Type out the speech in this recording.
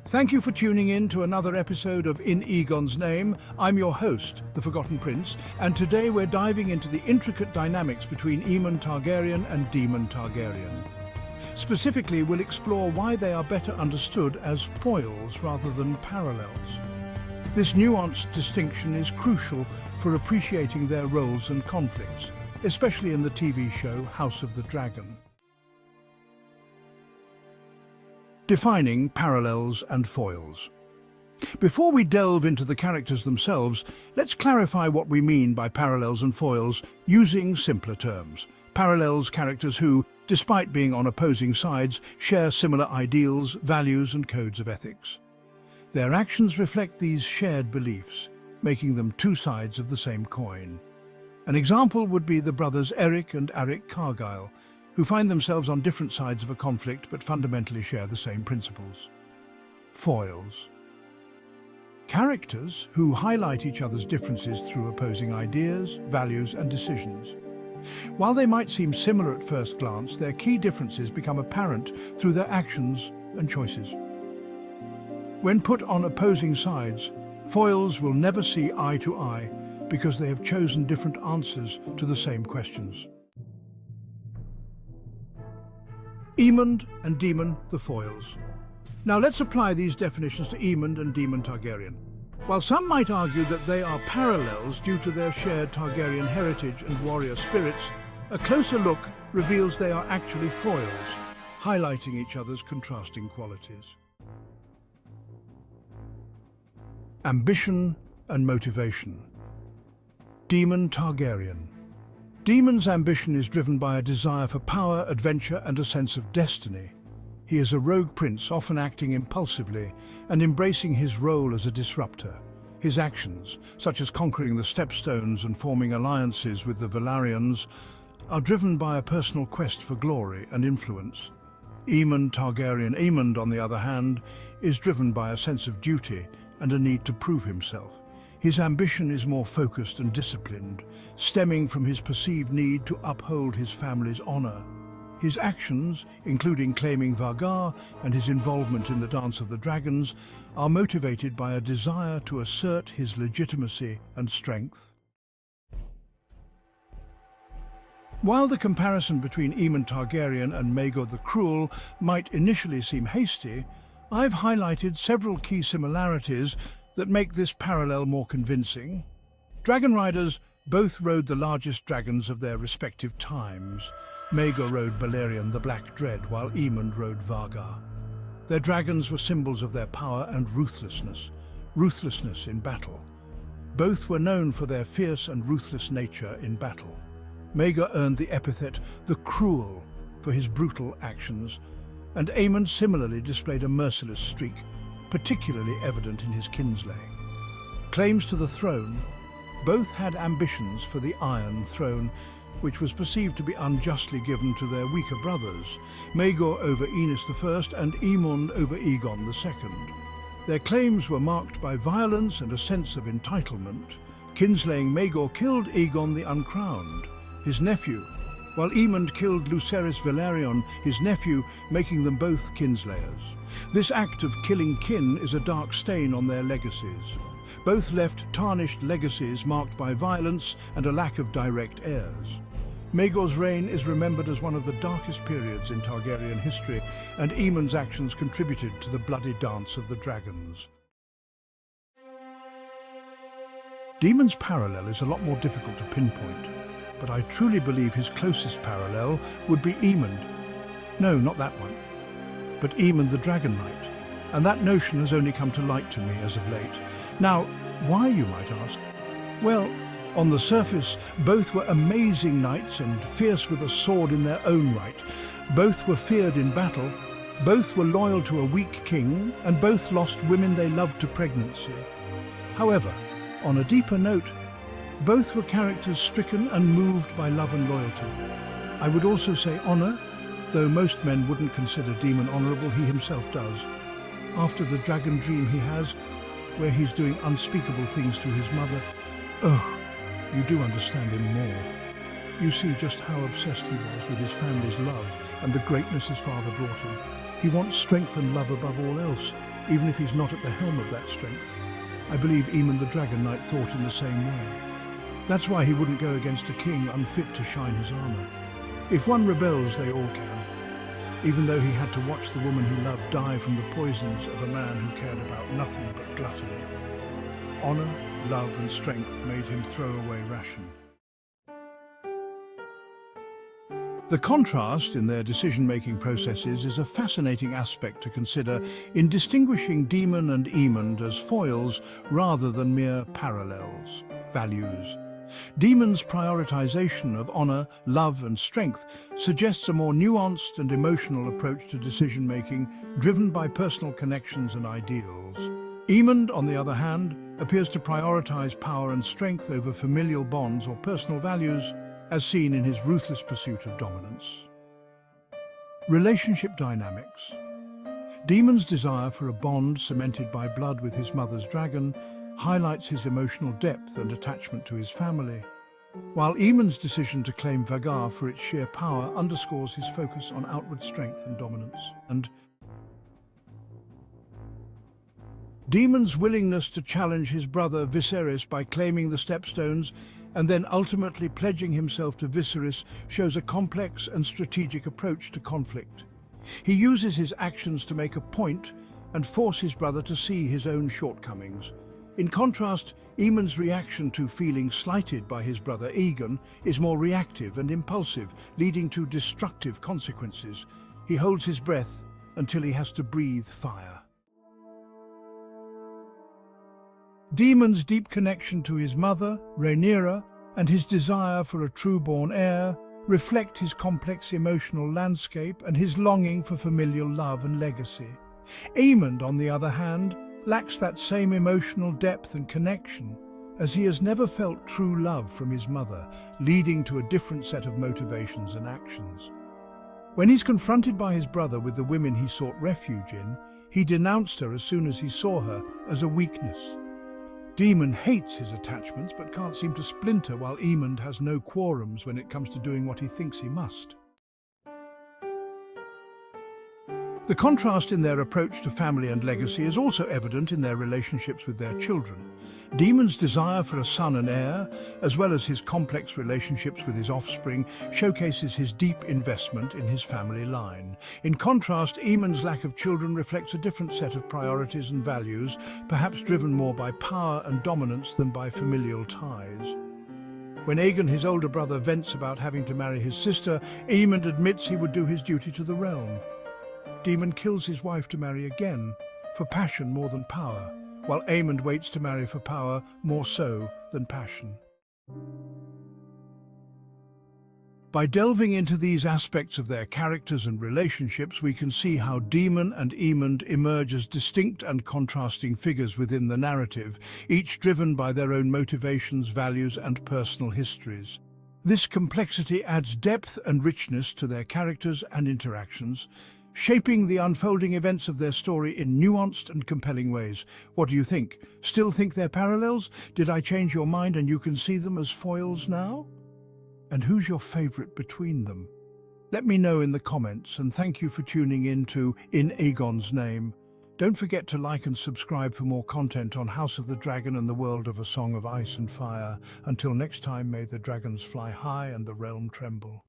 Thank you for tuning in to another episode of In Aegon's Name. I'm your host, the Forgotten Prince, and today we're diving into the intricate dynamics between Aemond Targaryen and Daemon Targaryen. Specifically, we'll explore why they are better understood as foils rather than parallels. This nuanced distinction is crucial for appreciating their roles and conflicts, especially in the TV show House of the Dragon. Defining parallels and foils. Before we delve into the characters themselves, let's clarify what we mean by parallels and foils using simpler terms. Parallels, characters who, despite being on opposing sides, share similar ideals, values, and codes of ethics. Their actions reflect these shared beliefs, making them two sides of the same coin. An example would be the brothers Eric and Aric Cargyle, who find themselves on different sides of a conflict but fundamentally share the same principles. Foils. Characters who highlight each other's differences through opposing ideas, values, and decisions. While they might seem similar at first glance, their key differences become apparent through their actions and choices. When put on opposing sides, foils will never see eye to eye because they have chosen different answers to the same questions. Aemond and Daemon, the foils. Now let's apply these definitions to Aemond and Daemon Targaryen. While some might argue that they are parallels due to their shared Targaryen heritage and warrior spirits, a closer look reveals they are actually foils, highlighting each other's contrasting qualities. Ambition and motivation. Daemon Targaryen. Daemon's ambition is driven by a desire for power, adventure, and a sense of destiny. He is a rogue prince, often acting impulsively and embracing his role as a disruptor. His actions, such as conquering the Stepstones and forming alliances with the Velaryons, are driven by a personal quest for glory and influence. Aemond Targaryen Aemond, on the other hand, is driven by a sense of duty and a need to prove himself. His ambition is more focused and disciplined, stemming from his perceived need to uphold his family's honor. His actions, including claiming Vhagar and his involvement in the Dance of the Dragons, are motivated by a desire to assert his legitimacy and strength. While the comparison between Aemond Targaryen and Maegor the Cruel might initially seem hasty, I've highlighted several key similarities that make this parallel more convincing. Dragon riders both rode the largest dragons of their respective times. Maegor rode Balerion the Black Dread, while Aemond rode Vhagar. Their dragons were symbols of their power and ruthlessness in battle. Both were known for their fierce and ruthless nature in battle. Maegor earned the epithet the Cruel for his brutal actions, and Aemond similarly displayed a merciless streak, particularly evident in his kinslaying. Claims to the throne, both had ambitions for the Iron Throne, which was perceived to be unjustly given to their weaker brothers, Maegor over Aenys I and Aemond over Aegon II. Their claims were marked by violence and a sense of entitlement. Kinslaying Maegor killed Aegon the Uncrowned, his nephew, while Aemond killed Lucerys Velaryon, his nephew, making them both kinslayers. This act of killing kin is a dark stain on their legacies. Both left tarnished legacies marked by violence and a lack of direct heirs. Maegor's reign is remembered as one of the darkest periods in Targaryen history, and Aemond's actions contributed to the bloody Dance of the Dragons. Daemon's parallel is a lot more difficult to pinpoint, but I truly believe his closest parallel would be Aemond. No, not that one, but Aemond the Dragon Knight, and that notion has only come to light to me as of late. Now, why, you might ask? Well, on the surface, both were amazing knights and fierce with a sword in their own right. Both were feared in battle, both were loyal to a weak king, and both lost women they loved to pregnancy. However, on a deeper note, both were characters stricken and moved by love and loyalty. I would also say honor, though most men wouldn't consider Daemon honorable, he himself does. After the dragon dream he has, where he's doing unspeakable things to his mother, you do understand him more. You see just how obsessed he was with his family's love and the greatness his father brought him. He wants strength and love above all else, even if he's not at the helm of that strength. I believe Aemond the Dragon Knight thought in the same way. That's why he wouldn't go against a king unfit to shine his armor. If one rebels, they all can, even though he had to watch the woman he loved die from the poisons of a man who cared about nothing but gluttony. Honor, love, and strength made him throw away ration. The contrast in their decision-making processes is a fascinating aspect to consider in distinguishing Daemon and Aemond as foils rather than mere parallels, values. Daemon's prioritization of honor, love, and strength suggests a more nuanced and emotional approach to decision-making, driven by personal connections and ideals. Aemond, on the other hand, appears to prioritize power and strength over familial bonds or personal values, as seen in his ruthless pursuit of dominance. Relationship dynamics. Daemon's desire for a bond cemented by blood with his mother's dragon highlights his emotional depth and attachment to his family, while Aemond's decision to claim Vagar for its sheer power underscores his focus on outward strength and dominance. And Daemon's willingness to challenge his brother Viserys by claiming the Stepstones and then ultimately pledging himself to Viserys shows a complex and strategic approach to conflict. He uses his actions to make a point and force his brother to see his own shortcomings. In contrast, Aemond's reaction to feeling slighted by his brother Aegon is more reactive and impulsive, leading to destructive consequences. He holds his breath until he has to breathe fire. Daemon's deep connection to his mother, Rhaenyra, and his desire for a true-born heir reflect his complex emotional landscape and his longing for familial love and legacy. Aemond, on the other hand, lacks that same emotional depth and connection, as he has never felt true love from his mother, leading to a different set of motivations and actions. When he's confronted by his brother with the women he sought refuge in, he denounced her as soon as he saw her as a weakness. Daemon hates his attachments but can't seem to splinter, while Aemond has no quorums when it comes to doing what he thinks he must. The contrast in their approach to family and legacy is also evident in their relationships with their children. Daemon's desire for a son and heir, as well as his complex relationships with his offspring, showcases his deep investment in his family line. In contrast, Aemond's lack of children reflects a different set of priorities and values, perhaps driven more by power and dominance than by familial ties. When Aegon, his older brother, vents about having to marry his sister, Aemond admits he would do his duty to the realm. Daemon kills his wife to marry again, for passion more than power, while Aemond waits to marry for power more so than passion. By delving into these aspects of their characters and relationships, we can see how Daemon and Aemond emerge as distinct and contrasting figures within the narrative, each driven by their own motivations, values, and personal histories. This complexity adds depth and richness to their characters and interactions, shaping the unfolding events of their story in nuanced and compelling ways. What do you think? Still think they're parallels? Did I change your mind and you can see them as foils now? And who's your favorite between them? Let me know in the comments, and thank you for tuning in to In Aegon's Name. Don't forget to like and subscribe for more content on House of the Dragon and the world of A Song of Ice and Fire. Until next time, may the dragons fly high and the realm tremble.